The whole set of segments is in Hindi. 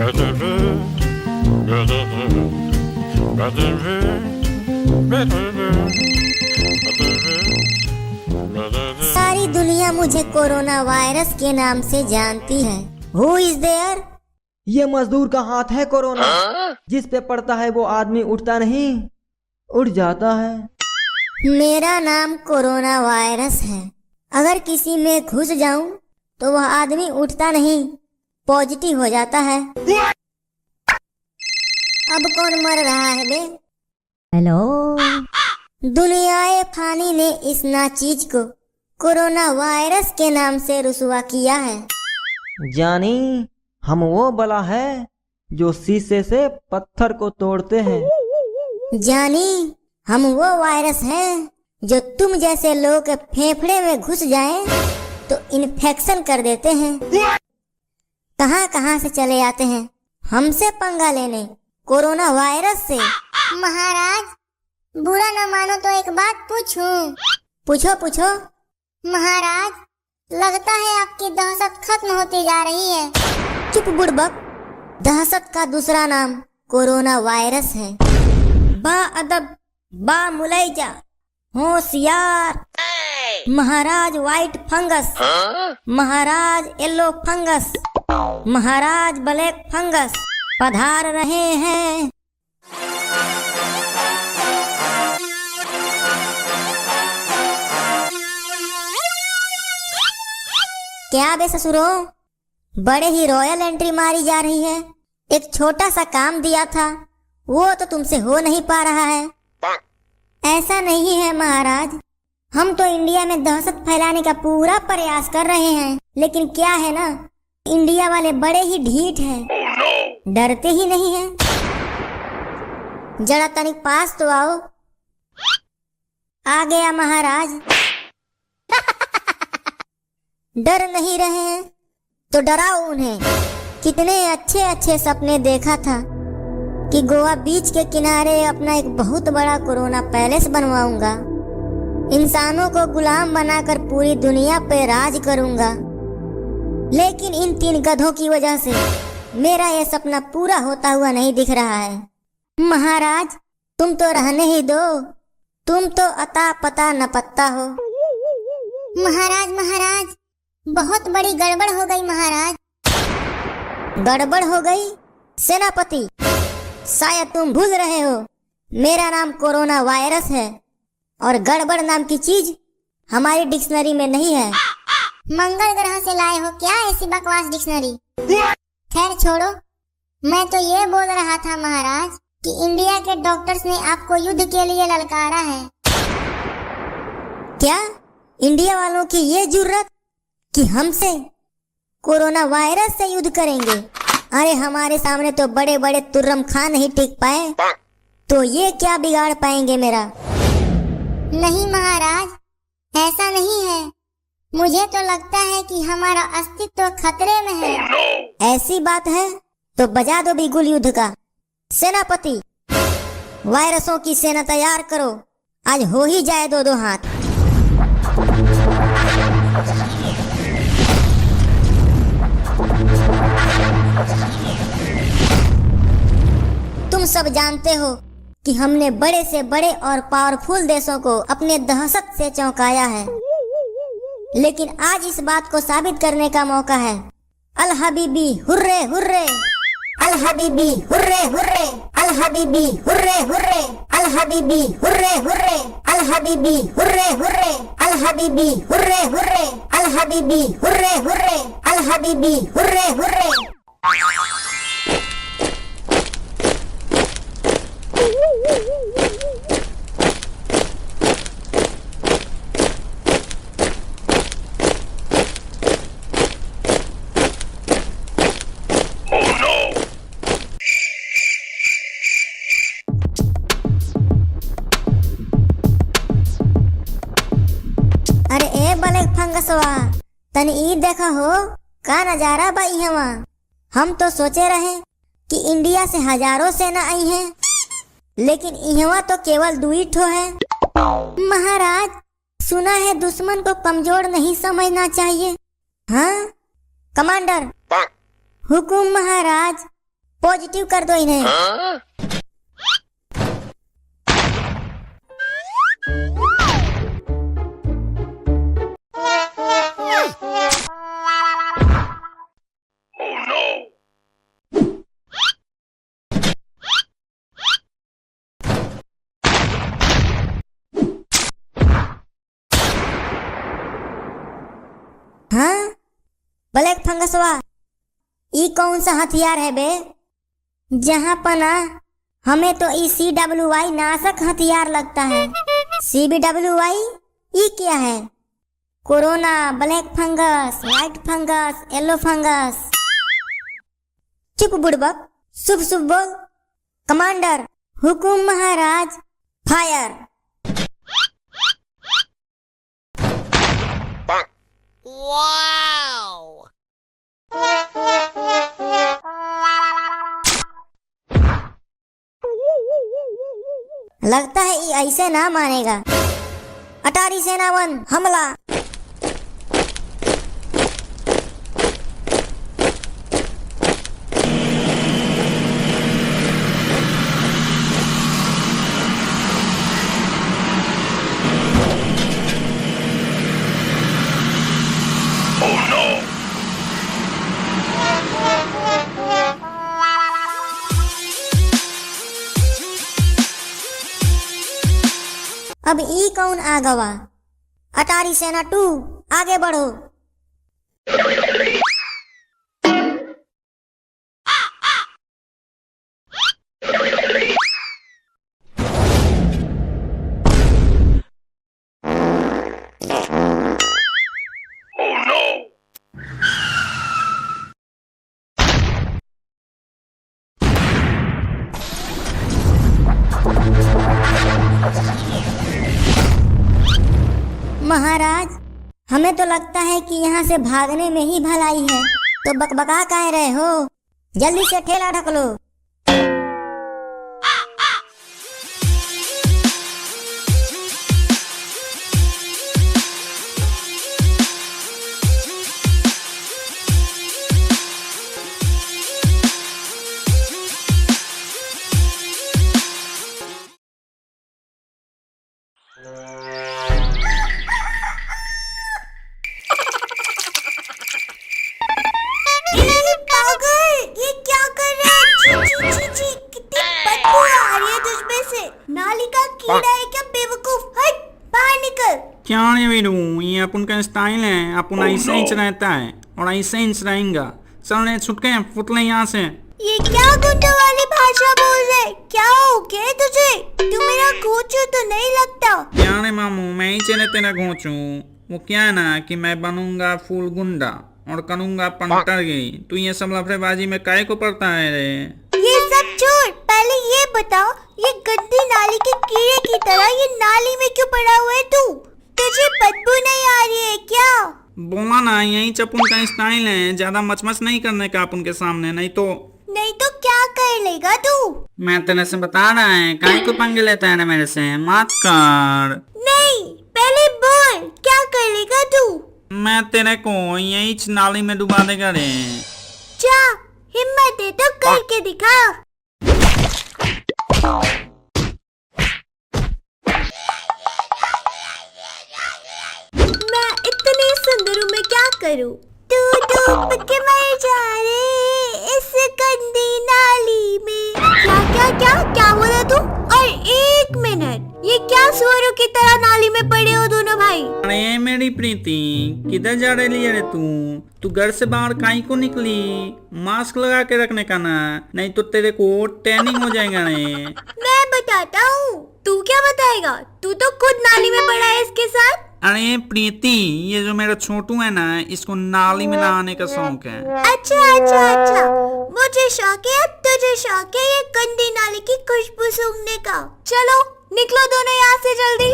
सारी दुनिया मुझे कोरोना वायरस के नाम से जानती है। Who is there? ये मजदूर का हाथ है कोरोना। जिस पे पड़ता है वो आदमी उठता नहीं, उठ जाता है। मेरा नाम कोरोना वायरस है। अगर किसी में घुस जाऊं तो वह आदमी उठता नहीं, पॉजिटिव हो जाता है। अब कौन मर रहा है बे? हेलो। दुनियाए फानी ने इस नाचीज को कोरोना वायरस के नाम से रुसवा किया है। जानी, हम वो बला है जो शीशे से पत्थर को तोड़ते हैं। जानी, हम वो वायरस हैं जो तुम जैसे लोगों के फेफड़े में घुस जाएं तो इन्फेक्शन कर देते हैं। कहां कहां से चले आते हैं हमसे पंगा लेने, कोरोना वायरस से। महाराज, बुरा न मानो तो एक बात पूछूं? पूछो पूछो। महाराज, लगता है आपकी दहशत खत्म होती जा रही है। चुप बुड़बक, दहशत का दूसरा नाम कोरोना वायरस है। बा अदब, बा मुलैजा, होशियार। महाराज व्हाइट फंगस, महाराज येलो फंगस, महाराज ब्लैक फंगस पधार रहे हैं। क्या बे ससुरो, बड़े ही रॉयल एंट्री मारी जा रही है। एक छोटा सा काम दिया था, वो तो तुमसे हो नहीं पा रहा है। ऐसा नहीं है महाराज, हम तो इंडिया में दहशत फैलाने का पूरा प्रयास कर रहे हैं, लेकिन क्या है ना, इंडिया वाले बड़े ही ढीठ हैं, डरते ही नहीं हैं। जरा तनिक पास तो आओ। आ गया महाराज। डर नहीं रहे हैं तो डराओ उन्हें। कितने अच्छे अच्छे सपने देखा था कि गोवा बीच के किनारे अपना एक बहुत बड़ा कोरोना पैलेस बनवाऊंगा, इंसानों को गुलाम बनाकर पूरी दुनिया पे राज करूंगा। लेकिन इन 3 गधों की वजह से मेरा ये सपना पूरा होता हुआ नहीं दिख रहा है। महाराज, तुम तो रहने ही दो, तुम तो अता पता न पत्ता हो। महाराज महाराज, बहुत बड़ी गड़बड़ हो गई महाराज। गड़बड़ हो गई? सेनापति, शायद तुम भूल रहे हो, मेरा नाम कोरोना वायरस है और गड़बड़ नाम की चीज हमारी डिक्शनरी में नहीं है। मंगल ग्रह से लाए हो क्या ऐसी बकवास डिक्शनरी? खैर छोड़ो, मैं तो ये बोल रहा था महाराज कि इंडिया के डॉक्टर्स ने आपको युद्ध के लिए ललकारा है। क्या इंडिया वालों की ये जुर्रत कि हमसे कोरोना वायरस से युद्ध करेंगे? अरे हमारे सामने तो बड़े बड़े तुर्रम खान नहीं टिक पाए, तो ये क्या बिगाड़ पाएंगे मेरा? नहीं महाराज, ऐसा नहीं है। मुझे तो लगता है कि हमारा अस्तित्व खतरे में है। ऐसी बात है तो बजा दो बिगुल युद्ध का। सेनापति, वायरसों की सेना तैयार करो, आज हो ही जाए 2-2 हाथ। तुम सब जानते हो कि हमने बड़े से बड़े और पावरफुल देशों को अपने दहशत से चौंकाया है, लेकिन आज इस बात को साबित करने का मौका है। अल हबीबी हुर्रे हुर्रे, अल हबीबी हुर्रे हुर्रे, अल हबीबी हुर्रे हुर्रे, अल हबीबी हुर्रे हुर्रे, अल हबीबी हुर्रे हुर्रे, अल हबीबी हुर्रे हुर्रे, अल हबीबी हुर्रे हुर्रे, अल हबीबी हुर्रे हुर्रे। अरे ए ब्लैक फंगसवा, तनी ई देखा हो का नजारा बा इहवा। हम तो सोचे रहे कि इंडिया से हजारों सेना आई है, लेकिन इहवा तो केवल 2 ठो है। महाराज, सुना है दुश्मन को कमजोर नहीं समझना चाहिए। हाँ कमांडर, हुकुम महाराज। पॉजिटिव कर दो इन्हें। हाँ, ब्लैक फंगसवा, ई कौन सा हथियार है बे? जहाँ पना हमें तो ई CWI नाशक हथियार लगता है। CBWI ई क्या है? Corona, black fungus, white fungus, yellow fungus. चुप बुड़बक, शुभ शुभ बोल। कमांडर, हुकुम महाराज, फायर। Wow! लगता है ये ऐसे ना मानेगा। अटारी सेनावन, हमला। अब ई कौन आ गवा? अटारी सेना 2, आगे बढ़ो। महाराज, हमें तो लगता है कि यहाँ से भागने में ही भलाई है, तो बकबका कह रहे हो? जल्दी से ठेला ढक लो। नाली का कीड़ा है क्या बेवकूफ? हट, बाहर निकल। क्या रे वीरू, ये अपन का स्टाइल है, अपन ऐसे ही रहता है और ऐसे ही रहेगा। चल रे छुटके फुटले यहाँ से। ये क्या गुंडा वाली भाषा बोल रहे? क्या हो गया तुझे? तू मेरा घोंचू तो नहीं लगता। क्या रे मामू, मैं ही चले तेरा घोंचू। वो क्या है ना कि मैं बनूंगा फुल गुंडा और करूंगा पंटरगिरी। तू ये सब लफड़ेबाजी में काहे को पड़ता है रे? ये सब छोड़, पहले ये बताओ, ये गंदी नाली के कीड़े की तरह ये नाली में क्यों पड़ा हुआ है तू? तुझे बदबू नहीं आ रही है क्या? बोला ना, यही चपुन का स्टाइल है, ज्यादा मचमच नहीं करने का अपन के सामने, नहीं तो क्या कर लेगा तू? मैं तेरे से बता रहा है, काहे को पंगे लेता है मेरे से? मत कर। नहीं, पहले बोल, क्या कर लेगा तू? मैं तेरे को यही नाली में डुबा देगा रे। जा, हिम्मत है तो करके दिखा। मैं इतनी सुंदर हूँ, मैं क्या करूँ? तू डूब के मर जा रे इस गंदी नाली में। क्या बोला तू? और 1 मिनट, ये क्या सुअरों की तरह नाली में पड़े हो दोनों भाई? अरे मेरी प्रीति, किधर जा रही है रे तू घर से बाहर काहे को निकली? मास्क लगा के रखने का ना, नहीं तो तेरे को टैनिंग हो जाएगा रे। मैं बताता हूँ। तू क्या बताएगा? तू तो खुद नाली में पड़ा है इसके साथ। अरे प्रीति, ये जो मेरा छोटू है ना, इसको नाली में नहाने का शौक है। अच्छा, मुझे शौक है, तुझे शौक है ये गंदी नाली की खुशबू सूंघने का। चलो निकलो दोनों यहाँ से जल्दी।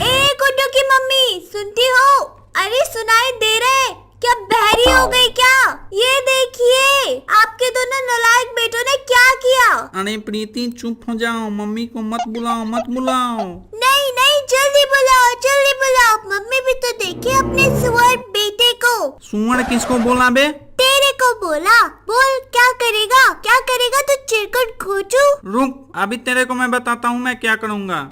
ए गुड्डू की मम्मी, सुनती हो? अरे सुनाई दे रहे? क्या बहरी हो गई क्या? ये देखिए, आपके दोनों नालायक बेटों ने क्या किया। अरे प्रीति चुप हो जाओ, मम्मी को मत बुलाओ। नहीं, जल्दी बुलाओ। बोला, मम्मी भी तो देखे अपने सुअर बेटे को। सुअर किसको बोला बे? तेरे को बोला। बोल क्या करेगा, क्या करेगा? तो चिरकुट खोजू। रुक, अभी तेरे को मैं बताता हूँ मैं क्या करूँगा।